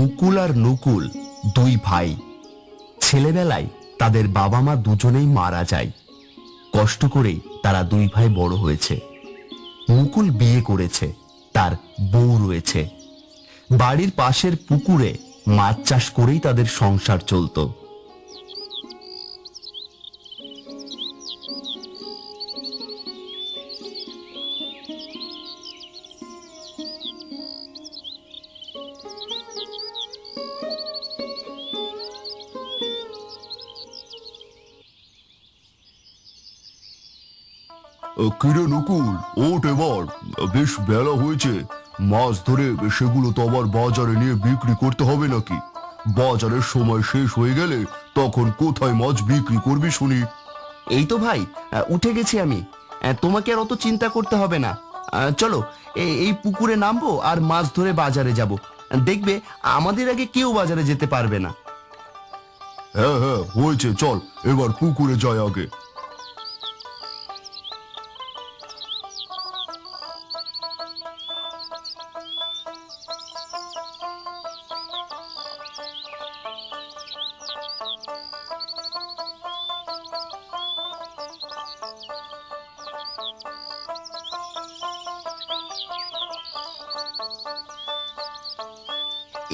মুকুল আর নকুল দুই ভাই। ছেলেবেলায় তাদের বাবা মা দুজনেই মারা যায়। কষ্ট করেই তারা দুই ভাই বড় হয়েছে। মুকুল বিয়ে করেছে, তার বউ রয়েছে। বাড়ির পাশের পুকুরে মাছ চাষ করেই তাদের সংসার চলতো। কিরে নকুল, ওঠ এবার, বেশ বেলা হয়েছে। মাছ ধরে সেগুলো তো আবার বাজারে নিয়ে বিক্রি করতে হবে নাকি? বাজারের সময় শেষ হয়ে গেলে তখন কোথায় মাছ বিক্রি করবি শুনি? এই তো ভাই, উঠে গেছি আমি। তোমাকে আর অত চিন্তা করতে হবে না। চলো এই পুকুরে নামবো আর মাছ ধরে বাজারে যাব। দেখবে আমাদের আগে কেউ বাজারে যেতে পারবে না। হ্যাঁ হ্যাঁ, হয়েছে, চল এবার পুকুরে যাই আগে।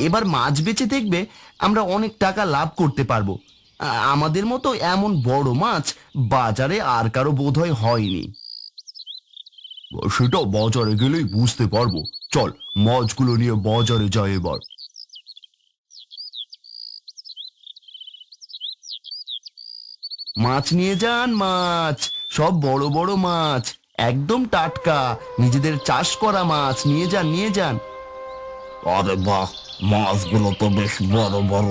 এবার মাছ বেচে দেখবে আমরা অনেক টাকা লাভ করতে পারবো। আমাদের মতো এমন বড় মাছ বাজারে আর কারো বোধহয় হয়নি। সেটা বাজারে গেলেই বুঝতে পারবো। চল মাছগুলো নিয়ে বাজারে যাই এবার। মাছ নিয়ে যান, মাছ, সব বড় বড় মাছ, একদম টাটকা, নিজেদের চাষ করা মাছ নিয়ে যান, নিয়ে যান। আরে বাহ, মাছগুলো তো বেশ বড় বড়।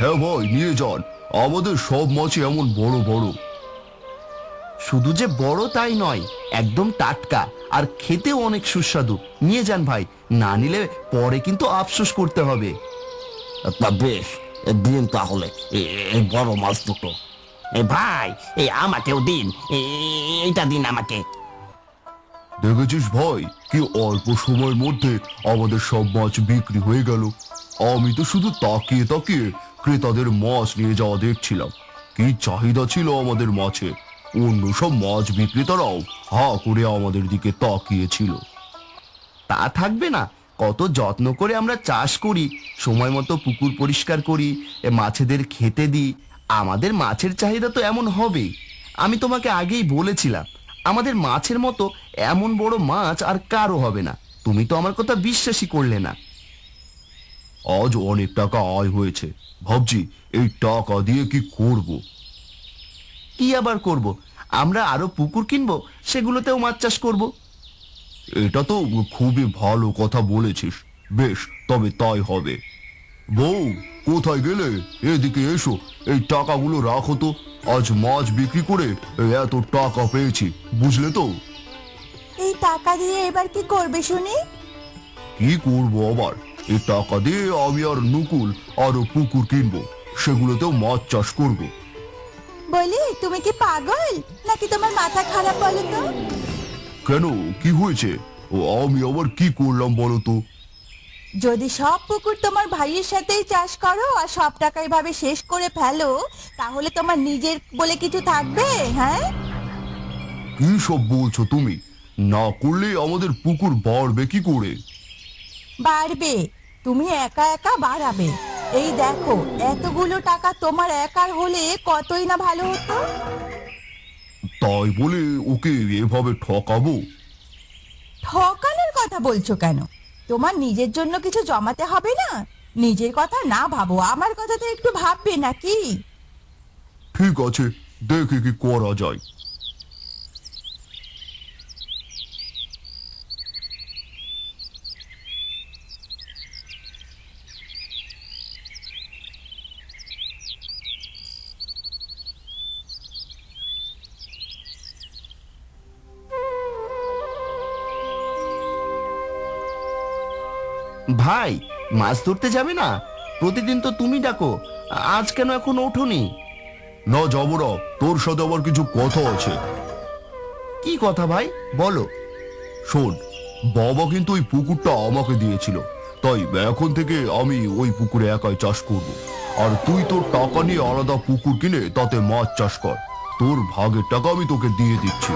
হ্যাঁ ভাই, নিয়ে যান, আমাদের সব মাছই এমন বড় বড়। শুধু যে বড় তাই নয়, একদম টাটকা আর খেতেও অনেক সুস্বাদু। নিয়ে যান ভাই, না নিলে পরে কিন্তু আফসোস করতে হবে। তা বেশ, দিন তাহলে এই বড় মাছ দুটো। ভাই, আমাকেও দিন, এইটা দিন আমাকে। দেখেছিস ভাই, কি অল্প সময়ের মধ্যে আমাদের সব মাছ বিক্রি হয়ে গেল। আমি তো শুধু তাকিয়ে তাকিয়ে ক্রেতাদের মাছ নিয়ে যাওয়া দেখছিলাম। কি চাহিদা ছিল আমাদের মাছে! অন্য সব মাছ বিক্রেতারাও হা করে আমাদের দিকে তাকিয়েছিল। তা থাকবে না? কত যত্ন করে আমরা চাষ করি, সময় মতো পুকুর পরিষ্কার করি, মাছেদের খেতে দিই। আমাদের মাছের চাহিদা তো এমন হবেই। আমি তোমাকে আগেই বলেছিলাম, আমাদের মাছের মতো এমন বড় মাছ আর কারো হবে না। তুমি তো আমার কথা বিশ্বাসই করলে না। আজ অনেক টাকা আয় হয়েছে, ভাবছি এই টাকা দিয়ে কি করব। কি আবার করব? আমরা আরো পুকুর কিনবো, সেগুলোতেও মাছ চাষ করব। এটা তো খুবই ভালো কথা বলেছিস। বেশ, তবে তাই হবে। বউ, কোথায় গেলে? এদিকে এসো, এই টাকাগুলো রাখো তো। আজ মাছ বিক্রি করে এত টাকা পেয়েছি, বুঝলে তো? এই টাকা দিয়ে এবার কি করবে শুনি? কি করবো আবার? এই টাকা দিয়ে আমি আর নকুল আরো পুকুর কিনবো, সেগুলোতেও মাছ চাষ করব। বলি, তুমি কি পাগল নাকি তোমার মাথা খারাপ বলো তো? কেন, কি হয়েছে? ও, আমি আবার কি করলাম বলো তো? যদি সব পুকুর তোমার ভাইয়ের সাথেই চাষ করো আর সব টাকা এভাবে শেষ করে ফেলো, তাহলে তোমার নিজের বলে কিছু থাকবে? হ্যাঁ, কি সব বলছো তুমি? না করলে আমাদের পুকুর বাড়বে কি করে? বাড়বে। তুমি একা একা বাড়াবে। এই দেখো, এতগুলো টাকা তোমার একার হলে কতই না ভালো হতো। তাই বলে ওকে এভাবে ঠকাবো? ঠকানোর কথা বলছো কেন? তোমার নিজের জন্য কিছু জমাতে হবে না? নিজের কথা না ভাবো, আমার কথা তো একটু ভাববে নাকি? ঠিক আছে, দেখে কি করা যায়। ভাই, মাছ ধরতে যাবে না? প্রতিদিন তো তুমি ডাকো, আজ কেন এখন ওঠোনি? না, যাবো না, তোর সাথে আবার কিছু কথা আছে। কি কথা ভাই, বলো। শোন, বাবা কিন্তু ওই পুকুরটা আমাকে দিয়েছিল। তাই এখন থেকে আমি ওই পুকুরে একাই চাষ করব। আর তুই তোর টাকা নিয়ে আলাদা পুকুর কিনে তাতে মাছ চাষ কর। তোর ভাগের টাকা আমি তোকে দিয়ে দিচ্ছি।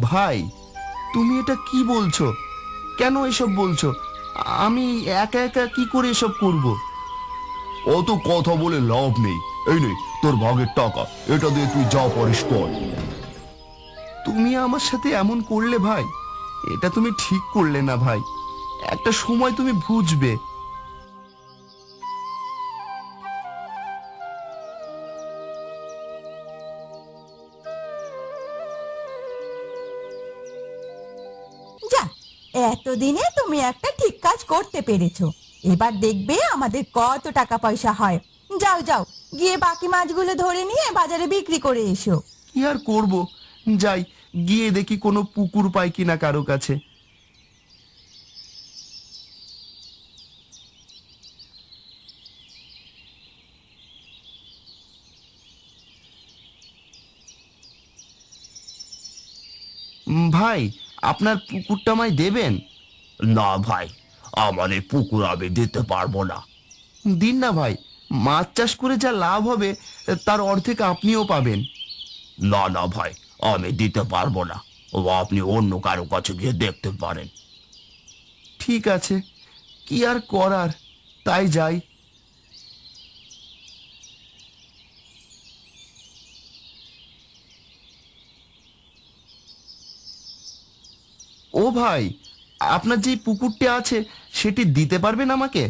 ভাই, তুমি এটা কি বলছো? কেন এসব বলছো? আমি একা একা কি করে এসব করব? অত কথা বলে লাভ নেই। এই নে তোর ভাগের টাকা, এটা দিয়ে তুই যা পারিস কর। তুমি আমার সাথে এমন করলে ভাই? এটা তুমি ঠিক করলে না ভাই। একটা সময় তুমি বুঝবে। যা, এতদিনে তুমি একটা ঠিক কাজ করতে পেরেছো। এবার দেখবে আমাদের কত টাকা পয়সা হয়। যাও যাও, গিয়ে বাকি মাছগুলো ধরে নিয়ে বাজারে বিক্রি করে এসো। কি আর করব, যাই গিয়ে দেখি কোনো পুকুর পাই কিনা কারো কাছে। ভাই, আপনার পুকুরটা আমায় দেবেন? না ভাই, আমার এই পুকুর আমি দিতে পারবো না। দিন না ভাই, মাছ চাষ করে যা লাভ হবে তার অর্ধেক আপনিও পাবেন। না না ভাই, আমি দিতে পারবো না। ও আপনি অন্য কারো কাছে গিয়ে দেখতে পারেন। ঠিক আছে, কি আর করার, তাই যাই। ও ভাই, আপনার যে পুকুরটি আছে সেটি দিতে পারবেন আমাকে?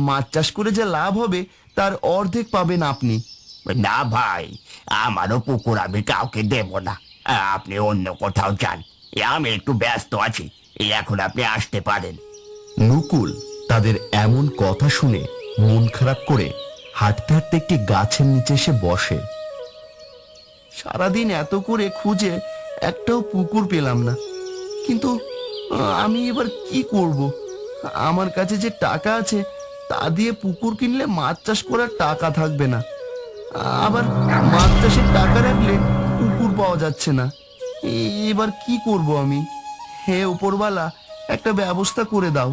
মাছ চাষ করে যে লাভ হবে তার অর্ধেক পাবেন আপনি। না ভাই, আমারও পুকুর আমি কাউকে দেব না। আপনি অন্য কোথাও যান, আমি একটু ব্যস্ত আছি। এখন আপনি আসতে পারেন। নকুল তাদের এমন কথা শুনে মন খারাপ করে হাঁটতে হাঁটতে একটি গাছের নিচে এসে বসে। সারাদিন এত করে খুঁজে একটাও পুকুর পেলাম না, কিন্তু আমি এবার কি করব? আমার কাছে যে টাকা আছে তা দিয়ে পুকুর কিনলে মাছ চাষ করার টাকা থাকবে না, আবার মাছ চাষের টাকা রাখলে পুকুর পাওয়া যাচ্ছে না। এবার কি করব আমি? হে উপরওয়ালা, একটা ব্যবস্থা করে দাও।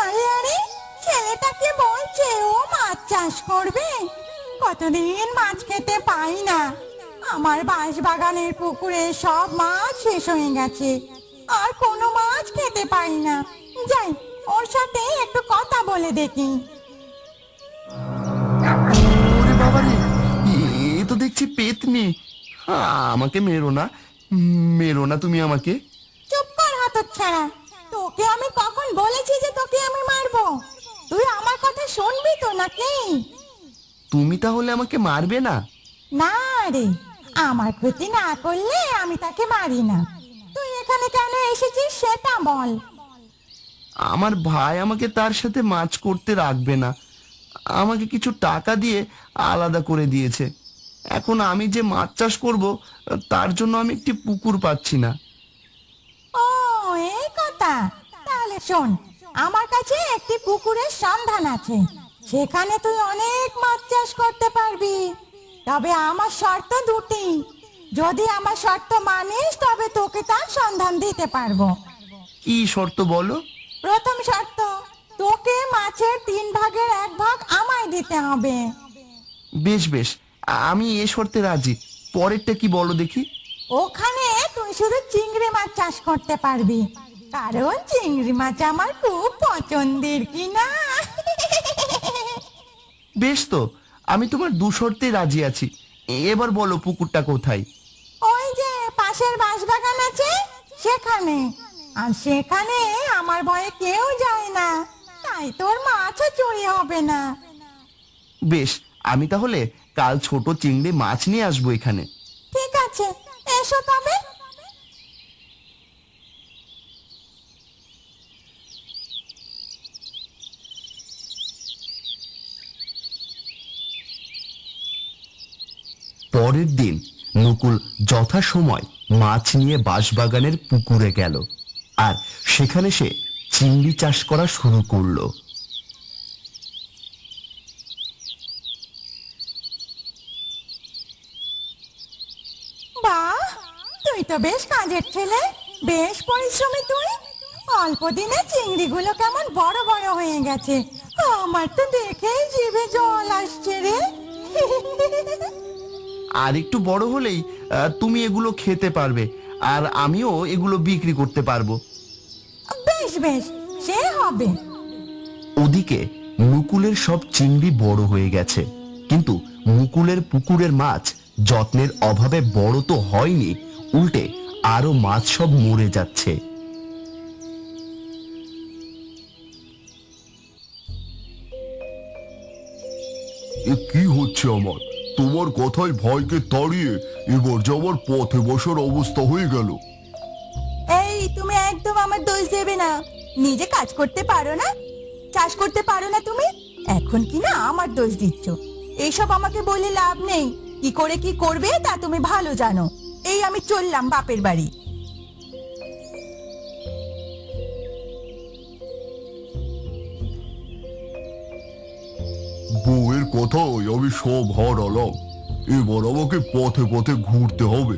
আরে আরে, ছেলেটাকে বলছে ও মাছ চাষ করবে। কতদিন মাছ খেতে পাই না। আমার বাঁশবাগানের পুকুরে সব মাছ শেষ হয়ে গেছে, আর কোনো মাছ খেতে পাই না। যাই, ওর সাথে একটু কথা বলে দেখি। ওরে বাবা রে, এ তো দেখছি পেতনি। আমাকে মেরো না, মেরো না তুমি আমাকে। চুপ কর হতচ্ছাড়া, তোকে আমি কখন বলেছি যে তোকে আমি মারবো? তুই আমার কথা শুনবি তো নাকি? তুমি তাহলে আমাকে মারবে না? না রে, আমার ক্ষতি না করলে আমি তাকে মারি না। তুই এখানে কেন এসেছিস সেটা বল। আমার ভাই আমাকে তার সাথে মাছ করতে রাখবে না, আমাকে কিছু টাকা দিয়ে আলাদা করে দিয়েছে। এখন আমি যে মাছ চাষ করব তার জন্য আমি একটি পুকুর পাচ্ছি না। ও, এই কথা। তাহলে শোন, আমার কাছে একটি পুকুরের সন্ধান আছে। সেখানে তুই অনেক মাছ চাষ করতে পারবি। তবে আমার শর্ত দুটি। যদি আমার শর্ত মানিস তবে তোকে তার সন্ধান দিতে পারবো। কি শর্ত বলো? প্রথম শর্ত, তোকে মাছের 1/3 আমায় দিতে হবে। বেশ বেশ, আমি এ শর্তে রাজি। পরেরটা কি বলো দেখি? ওখানে তুই শুধু চিংড়ি মাছ চাষ করতে পারবি, কারণ চিংড়ি মাছ আমার খুব পছন্দের কিনা। বেশ তো, আমি তোমার দু শর্তে রাজি আছি। এবার বলো পুকুরটা কোথায়? ওই যে পাশের বাঁশবাগান আছে সেখানে। আর সেখানে আমার ভয়ে কেউ যায় না, তাই তোর মাছও চুরি হবে না। বেশ, আমি তাহলে কাল ছোট চিংড়ি মাছ নিয়ে আসবো এখানে। ঠিক আছে, এসো তবে। পরের দিন নকুল যথাসময় মাছ নিয়ে বাঁশবাগানের পুকুরে গেল, আর সেখানে সে চিংড়ি চাষ করা শুরু করলো। বাহ, তুই তো বেশ কাজের ছেলে, বেশ পরিশ্রমী তুই। অল্প দিনে চিংড়িগুলো কেমন বড় বড় হয়ে গেছে। আমার তো দেখেই জিভে জল আসছে রে। আর একটু বড় হলেই তুমি এগুলো খেতে পারবে, আর আমিও এগুলো বিক্রি করতে পারবো। বেশ বেশ, সে হবে। ওদিকে মুকুলের সব চিংড়ি বড় হয়ে গেছে, কিন্তু মুকুলের পুকুরের মাছ যত্নের অভাবে বড় তো হয়নি, উল্টে আরো মাছ সব মরে যাচ্ছে। এ কি হচ্ছে আমার? তোমার কথায় ভয়কে তাড়িয়ে এবার যে আমার পথে বসার অবস্থা হয়ে গেল। এই, তুমি একদম আমার দোষ দেবে না। নিজে কাজ করতে পারো না, চাষ করতে পারো না তুমি, এখন কি না আমার দোষ দিচ্ছ? এইসব আমাকে বলে লাভ নেই। কি করে কি করবে তা তুমি ভালো জানো। এই আমি চললাম বাপের বাড়ি। বউয়ের কথায় আমি সব হারালাম, এবার আমাকে পথে পথে ঘুরতে হবে।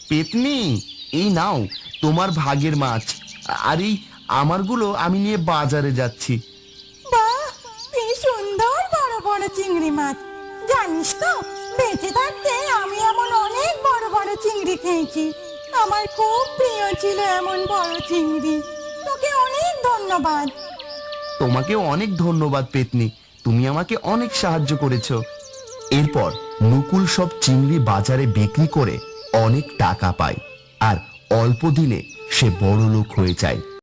পেতনি, এই নাও তোমার ভাগের মাছ, আর এই আমারগুলো আমি নিয়ে বাজারে যাচ্ছি। বাহ, কি সুন্দর বড় বড় চিংড়ি মাছ। জানিস তো, বেঁচে থাকতে আমি এমন অনেক বড় বড় চিংড়ি খেয়েছি। আমার খুব প্রিয় ছিল এমন বড় চিংড়ি। তোকে অনেক ধন্যবাদ। তোমাকে অনেক ধন্যবাদ পেতনি, তুমি আমাকে অনেক সাহায্য করেছো। এরপর মুকুল সব চিংড়ি বাজারে বিক্রি করে অনেক টাকা পায়, আর অল্প দিনে সে বড়লোক হয়ে যায়।